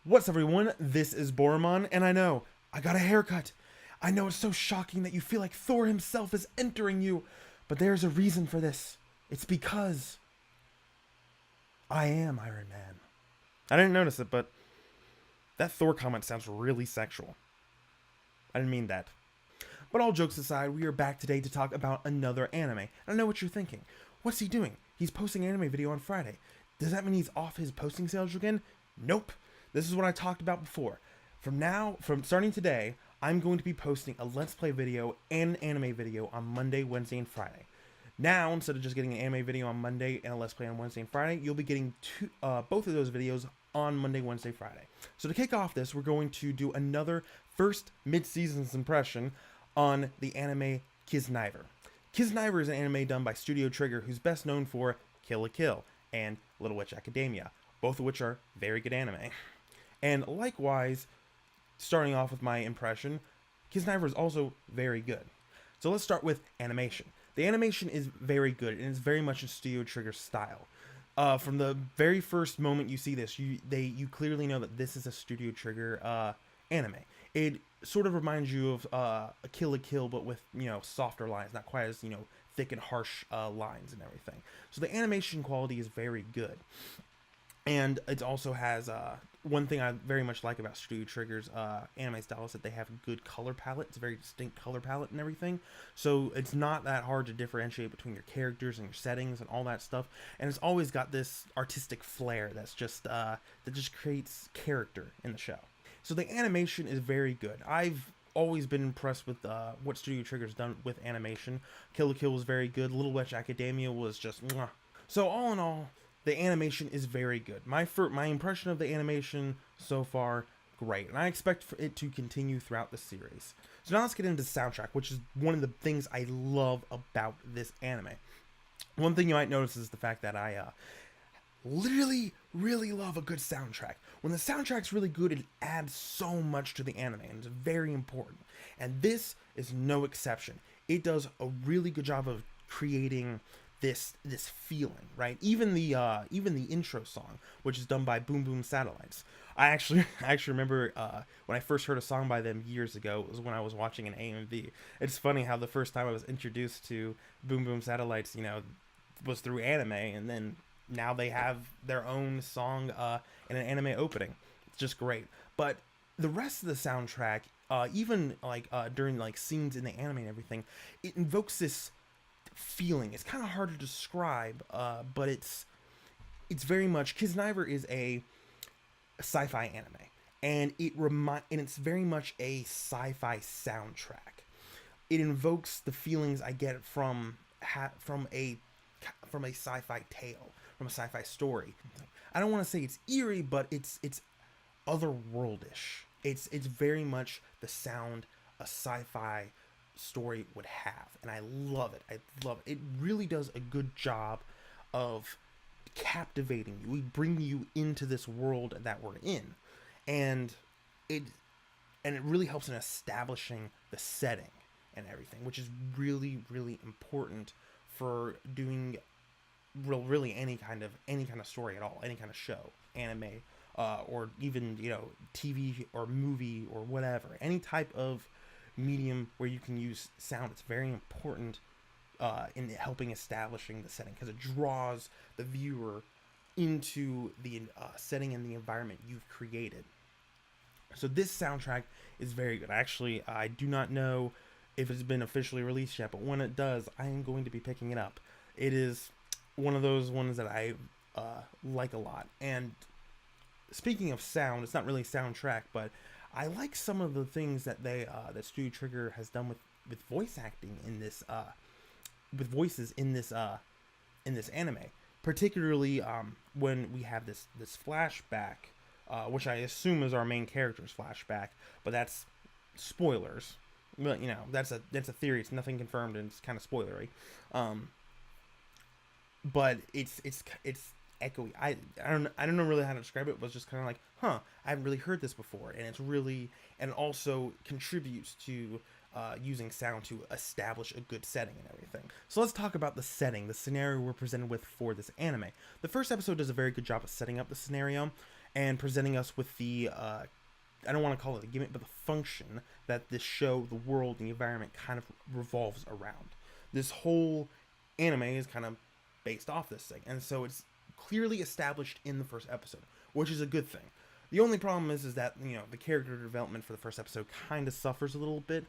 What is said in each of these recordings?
What's up, everyone? This is Borra-mon, and I know, I got a haircut. I know it's so shocking that you feel like Thor himself is entering you, but there's a reason for this. It's because I am Iron Man. I didn't notice it, but that Thor comment sounds really sexual. I didn't mean that. But all jokes aside, we are back today to talk about another anime. And I know what you're thinking. What's he doing? He's posting an anime video on Friday. Does that mean he's off his posting schedule again? Nope. This is what I talked about before. From starting today, I'm going to be posting a Let's Play video and an anime video on Monday, Wednesday, and Friday. Now, instead of just getting an anime video on Monday and a Let's Play on Wednesday and Friday, you'll be getting both of those videos on Monday, Wednesday, Friday. So to kick off this, we're going to do another first mid-season's impression on the anime Kiznaiver. Kiznaiver is an anime done by Studio Trigger, who's best known for Kill la Kill and Little Witch Academia, both of which are very good anime. And likewise, starting off with my impression, Kiznaiver is also very good. So let's start with animation. The animation is very good, and it's very much in Studio Trigger style. From the very first moment you see this, you clearly know that this is a Studio Trigger anime. It sort of reminds you of a Kill la Kill, but with, softer lines, not quite as, thick and harsh lines and everything. So the animation quality is very good. And it also has, one thing I very much like about Studio Trigger's anime style is that they have a good color palette. It's a very distinct color palette and everything. So it's not that hard to differentiate between your characters and your settings and all that stuff. And it's always got this artistic flair that's just, that just creates character in the show. So the animation is very good. I've always been impressed with what Studio Trigger's done with animation. Kill la Kill was very good. Little Witch Academia was just mwah. So all in all, the animation is very good. My impression of the animation so far, great. And I expect for it to continue throughout the series. So now let's get into the soundtrack, which is one of the things I love about this anime. One thing you might notice is the fact that I really love a good soundtrack. When the soundtrack's really good, it adds so much to the anime, and it's very important. And this is no exception. It does a really good job of creating this feeling, right? Even the intro song, which is done by Boom Boom Satellites. I actually remember when I first heard a song by them years ago. It was when I was watching an AMV. It's funny how the first time I was introduced to Boom Boom Satellites, was through anime, and then now they have their own song in an anime opening. It's just great. But the rest of the soundtrack, even during scenes in the anime and everything, it invokes this feeling. It's kind of hard to describe, but it's very much, Kiznaiver is a sci-fi anime, and it's very much a sci-fi soundtrack. It invokes the feelings I get from a sci-fi tale, from a sci-fi story. I don't want to say it's eerie, but it's otherworldish. It's very much the sound a sci-fi story would have, and I love it. It really does a good job of captivating you. We bring you into this world that we're in, and it really helps in establishing the setting and everything, which is really important for doing really any kind of story at all, any kind of show, anime, or even TV or movie or whatever, any type of medium where you can use sound. It's very important in helping establishing the setting, because it draws the viewer into the setting and the environment you've created. So this soundtrack is very good. Actually, I do not know if it's been officially released yet, but when it does, I am going to be picking it up. It is one of those ones that I like a lot. And speaking of sound, it's not really soundtrack, but I like some of the things that that Studio Trigger has done with voice acting in this, with voices in this anime. Particularly when we have this flashback, which I assume is our main character's flashback, but that's spoilers. But that's a theory. It's nothing confirmed, and it's kind of spoilery. But it's echoey. I don't know really how to describe it. It was just kind of like, I haven't really heard this before, and it also contributes to using sound to establish a good setting and everything. So let's talk about the setting, the scenario we're presented with for this anime. The first episode does a very good job of setting up the scenario, and presenting us with the I don't want to call it a gimmick, but the function that this show, the world, and the environment kind of revolves around. This whole anime is kind of based off this thing, and so it's clearly established in the first episode, which is a good thing. The only problem is that, you know, the character development for the first episode kind of suffers a little bit,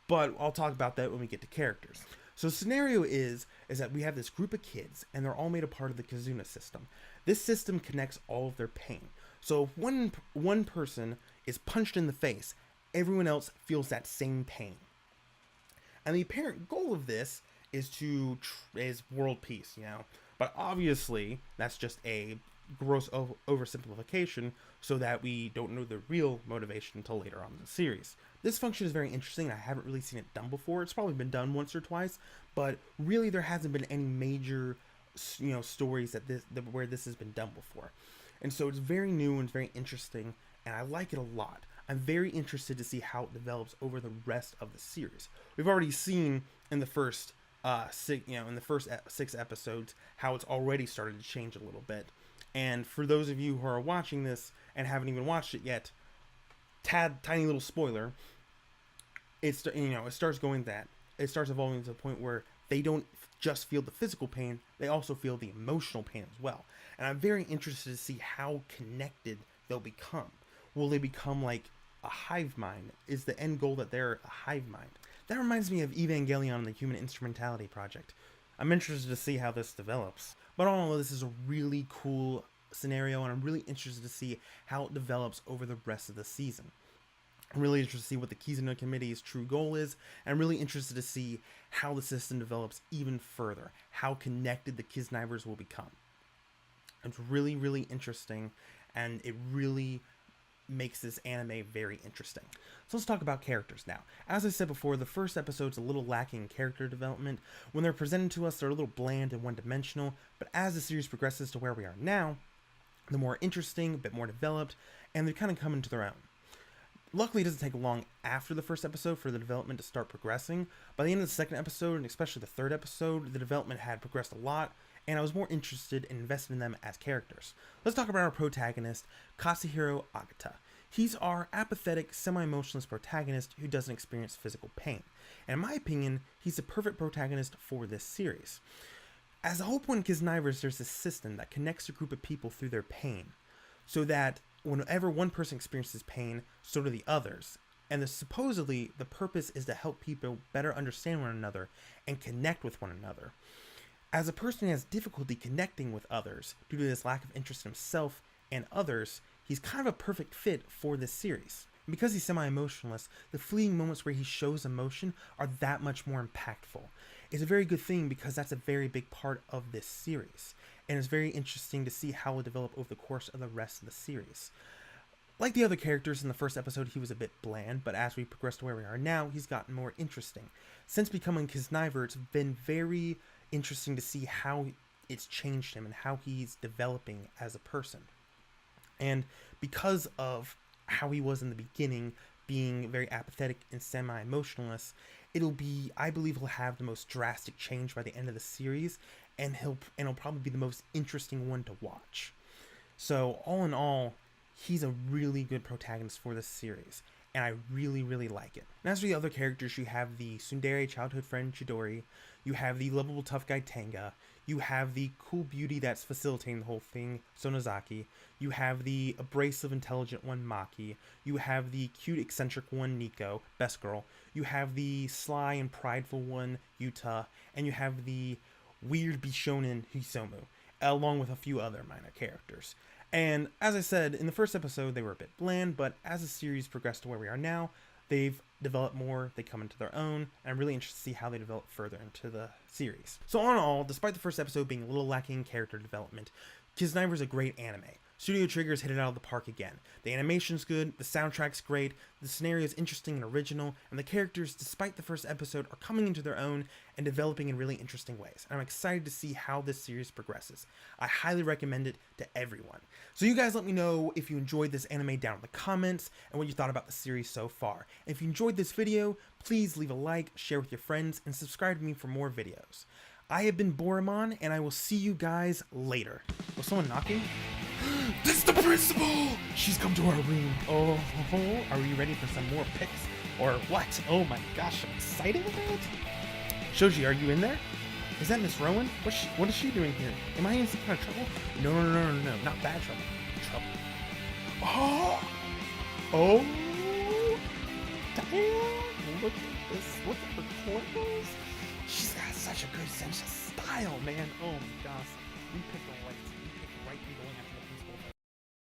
but I'll talk about that when we get to characters. So the scenario is that we have this group of kids, and they're all made a part of the Kizuna system. This system connects all of their pain. So if one person is punched in the face, everyone else feels that same pain. And the apparent goal of this is world peace, you know. But obviously, that's just a gross oversimplification, so that we don't know the real motivation until later on in the series. This function is very interesting. I haven't really seen it done before. It's probably been done once or twice, but really there hasn't been any major, you know, stories where this has been done before. And so it's very new and very interesting, and I like it a lot. I'm very interested to see how it develops over the rest of the series. We've already seen in the first 6 episodes how it's already started to change a little bit. And for those of you who are watching this and haven't even watched it yet, tiny little spoiler, it starts evolving to the point where they don't just feel the physical pain, they also feel the emotional pain as well. And I'm very interested to see how connected they'll become. Will they become like a hive mind? Is the end goal that they're a hive mind? That reminds me of Evangelion and the Human Instrumentality Project. I'm interested to see how this develops. But all in all, this is a really cool scenario, and I'm really interested to see how it develops over the rest of the season. I'm really interested to see what the Kizuna Committee's true goal is, and I'm really interested to see how the system develops even further, how connected the Kiznaivers will become. It's really, really interesting, and it really makes this anime very interesting. So let's talk about characters now. As I said before, the first episode's a little lacking in character development. When they're presented to us, they're a little bland and one-dimensional, but as the series progresses to where we are now, they're more interesting, a bit more developed, and they're kind of coming to their own. Luckily, it doesn't take long after the first episode for the development to start progressing. By the end of the second episode, and especially the third episode, the development had progressed a lot, and I was more interested in investing in them as characters. Let's talk about our protagonist, Katsuhiro Agata. He's our apathetic, semi-emotionless protagonist who doesn't experience physical pain. And in my opinion, he's the perfect protagonist for this series. As the whole point in Kiznaivers, there's this system that connects a group of people through their pain, so that whenever one person experiences pain, so do the others. And supposedly, the purpose is to help people better understand one another and connect with one another. As a person who has difficulty connecting with others due to this lack of interest in himself and others, he's kind of a perfect fit for this series. And because he's semi-emotionless, the fleeting moments where he shows emotion are that much more impactful. It's a very good thing because that's a very big part of this series. And it's very interesting to see how it will develop over the course of the rest of the series. Like the other characters in the first episode, he was a bit bland, but as we progress to where we are now, he's gotten more interesting. Since becoming Kiznaiver, it's been very interesting to see how it's changed him and how he's developing as a person. And because of how he was in the beginning, being very apathetic and semi-emotionless, I believe he'll have the most drastic change by the end of the series, and he'll probably be the most interesting one to watch. So all in all, he's a really good protagonist for this series, and I really, really like it. And as for the other characters, you have the tsundere childhood friend Chidori, you have the lovable tough guy Tenga, you have the cool beauty that's facilitating the whole thing, Sonozaki, you have the abrasive intelligent one Maki, you have the cute eccentric one Nico, best girl, you have the sly and prideful one Yuta, and you have the weird Bishonen Hisomu, along with a few other minor characters. And as I said, in the first episode they were a bit bland, but as the series progressed to where we are now, they've developed more, they come into their own, and I'm really interested to see how they develop further into the series. So all in all, despite the first episode being a little lacking in character development, Kiznaiver is a great anime. Studio Trigger's hit it out of the park again. The animation's good, the soundtrack's great, the scenario is interesting and original, and the characters, despite the first episode, are coming into their own and developing in really interesting ways. And I'm excited to see how this series progresses. I highly recommend it to everyone. So you guys let me know if you enjoyed this anime down in the comments and what you thought about the series so far. And if you enjoyed this video, please leave a like, share with your friends, and subscribe to me for more videos. I have been Borra-mon, and I will see you guys later. Was someone knocking? This is the principal! She's come to our room. Oh, are we ready for some more pics? Or what? Oh my gosh, I'm excited about it. Shoji, are you in there? Is that Miss Rowan? What is she doing here? Am I in some kind of trouble? No, not bad trouble. Trouble. Oh, damn! Look at this. Look at her clothes. She's got such a good sense of style, man. Oh my gosh. We picked right. We picked right in going after the